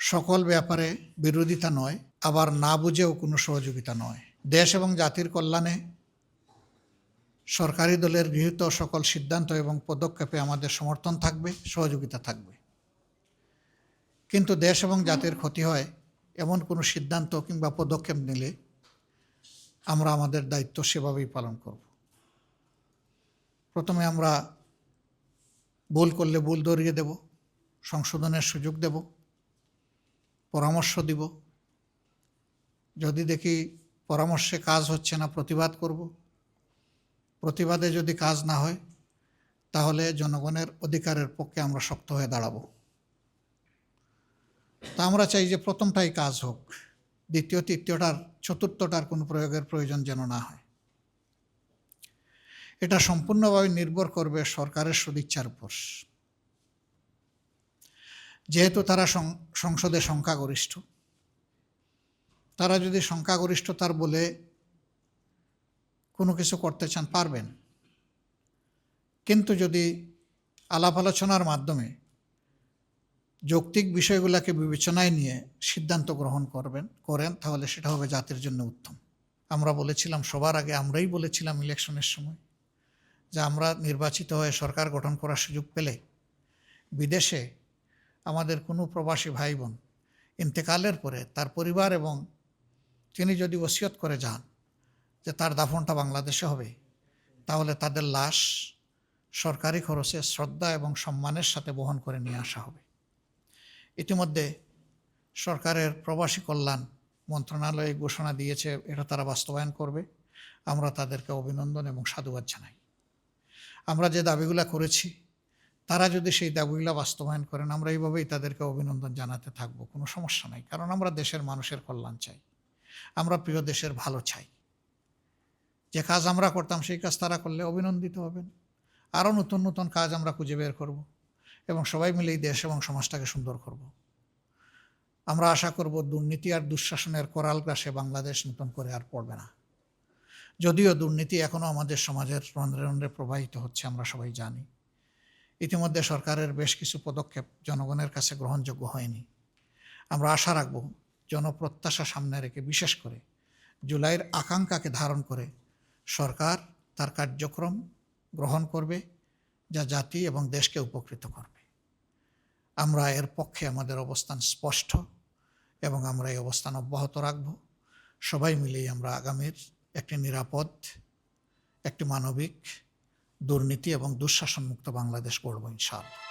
সকল ব্যাপারে বিরোধিতা নয়, আবার না বুঝেও কোনো সহযোগিতা নয়। দেশ এবং জাতির কল্যাণে সরকারি দলের গৃহীত সকল সিদ্ধান্ত এবং পদক্ষেপে আমাদের সমর্থন থাকবে, সহযোগিতা থাকবে। কিন্তু দেশ এবং জাতির ক্ষতি হয় এমন কোনো সিদ্ধান্ত কিংবা পদক্ষেপ নিলে আমরা আমাদের দায়িত্ব সেভাবেই পালন করব। প্রথমে আমরা ভুল করলে ভুল ধরিয়ে দেব, সংশোধনের সুযোগ দেব, পরামর্শ দিব। যদি দেখি পরামর্শে কাজ হচ্ছে না, প্রতিবাদ করব। প্রতিবাদে যদি কাজ না হয় তাহলে জনগণের অধিকারের পক্ষে আমরা শক্ত হয়ে দাঁড়াবো। তা আমরা চাই যে প্রথমটাই কাজ হোক, দ্বিতীয় তৃতীয়টার চতুর্থটার কোনো প্রয়োগের প্রয়োজন যেন না হয়। এটা সম্পূর্ণভাবে নির্ভর করবে সরকারের সদিচ্ছার উপর। যেহেতু তারা সংসদে সংখ্যাগরিষ্ঠ, তারা যদি সংখ্যাগরিষ্ঠতার বলে কোনো কিছু করতে চান পারবেন। কিন্তু যদি আলাপ আলোচনার মাধ্যমে যৌক্তিক বিষয়গুলোকে বিবেচনায় নিয়ে সিদ্ধান্ত গ্রহণ করেন তাহলে সেটা হবে জাতির জন্য উত্তম। আমরা বলেছিলাম, সবার আগে আমরাই বলেছিলাম ইলেকশনের সময়, যে আমরা নির্বাচিত হয়ে সরকার গঠন করার সুযোগ পেলে বিদেশে আমাদের কোনো প্রবাসী ভাই বোন ইন্তেকালের পরে তার পরিবার এবং তিনি যদি ওসিয়ত করে যান যে তার দাফনটা বাংলাদেশে হবে, তাহলে তাদের লাশ সরকারি খরচে শ্রদ্ধা এবং সম্মানের সাথে বহন করে নিয়ে আসা হবে। ইতিমধ্যে সরকারের প্রবাসী কল্যাণ মন্ত্রণালয় ঘোষণা দিয়েছে, এটা তারা বাস্তবায়ন করবে। আমরা তাদেরকে অভিনন্দন এবং সাধুবাদ জানাই। আমরা যে দাবিগুলো করেছি তারা যদি সেই দাবিগুলো বাস্তবায়ন করেন, আমরা এইভাবেই তাদেরকে অভিনন্দন জানাতে থাকবো, কোনো সমস্যা নাই। কারণ আমরা দেশের মানুষের কল্যাণ চাই, আমরা প্রিয় দেশের ভালো চাই। যে কাজ আমরা করতাম সেই কাজ তারা করলে অভিনন্দিত হবেন। আরও নতুন নতুন কাজ আমরা খুঁজে বের করব এবং সবাই মিলে এই দেশ এবং সমাজটাকে সুন্দর করব। আমরা আশা করব দুর্নীতি আর দুঃশাসনের করাল গ্রাসে বাংলাদেশ নতুন করে আর পড়বে না। যদিও দুর্নীতি এখনও আমাদের সমাজের রন্ধ্রে রন্ধ্রে প্রবাহিত হচ্ছে, আমরা সবাই জানি। ইতিমধ্যে সরকারের বেশ কিছু পদক্ষেপ জনগণের কাছে গ্রহণযোগ্য হয়নি। আমরা আশা রাখব জনপ্রত্যাশা সামনে রেখে, বিশেষ করে জুলাইয়ের আকাঙ্ক্ষাকে ধারণ করে সরকার তার কার্যক্রম গ্রহণ করবে যা জাতি এবং দেশকে উপকৃত করবে। আমরা এর পক্ষে আমাদের অবস্থান স্পষ্ট এবং আমরা এই অবস্থান অব্যাহত রাখব। সবাই মিলেই আমরা আগামীর একটি নিরাপদ, একটি মানবিক, দুর্নীতি এবং দুঃশাসনমুক্ত বাংলাদেশ গড়ব ইনশাআল্লাহ।